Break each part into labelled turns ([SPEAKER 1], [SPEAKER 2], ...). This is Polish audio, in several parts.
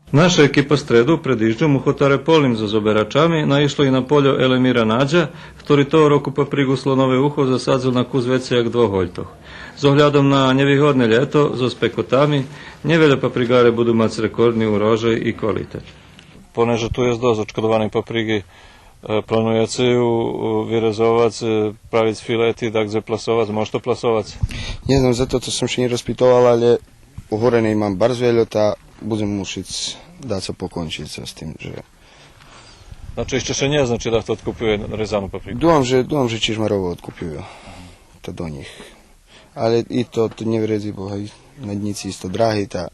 [SPEAKER 1] Naša ekipa stredu pred Ižďom uchotare polnim za zoberačami naišlo i na poljo Elemira Nađa, ktorý toho roku paprigu slonové uho zasadzil na kus veće jak 2 hoľtoch. Z ohľadom na nevýhodné ljeto so spekotami, neveľa paprigare budu mať rekordný urožaj i kvalitet. Poneže tu je dosť očkodovanej paprigy, planujete ju vyrezovať, praviť filety, tak zaplasovať, môže to plasovať?
[SPEAKER 2] Nie znam, za to som še nerozpitoval, ale uhorené mám bardzo veľa, tá budem musieť dať sa pokončiť sa s tým, že...
[SPEAKER 1] Znači ešte še nie znači da to odkupuje rezanú papriku?
[SPEAKER 2] Dúfam, že Čižmarovo odkupujú to do nich. Ale i to nevredí, bo aj na dnici isto drahý, tá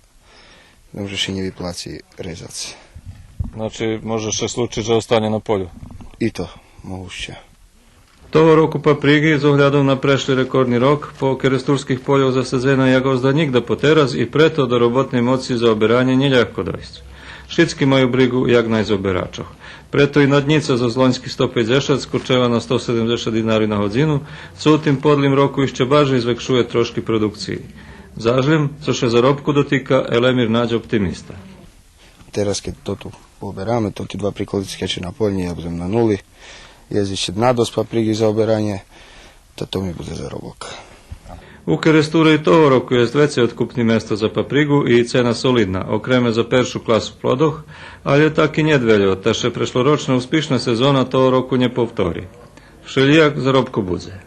[SPEAKER 2] už še nevypláci rezať.
[SPEAKER 1] Znači može še slučiť, že ostane na polju?
[SPEAKER 2] I to moguće.
[SPEAKER 1] Toho roku paprigy z ohľadom na prešli rekordný rok po keresturských poľov zasadzena jagozda nikda poteraz i preto do robotnej moci za oberanie neľahko dojsť. Všetci majú brigu jak na zoberačoch. Preto i nadnica zo zloňských 150 skurčeva na 170 dinari na hodinu, co u tým podlým roku ešte baži zvekšuje trošky produkcii. Zážlim, co še zarobku dotýka, Elemir Nađ optimista.
[SPEAKER 2] Teraz, keď to tu poberáme, to ti 2 príklady skeče na poľni, ja budem na nuli. Jezdit će na dos paprigy za oberanje, to mi bude zarobok.
[SPEAKER 1] U kerestúre i toho roku je veće otkupni mesto za paprigu i cena solidna, okreme za peršu klasu plodoh, ali je tak i nedveljo, ta še prešloročna uspišna sezona toho roku ne povtori. Všelijak zarobko bude.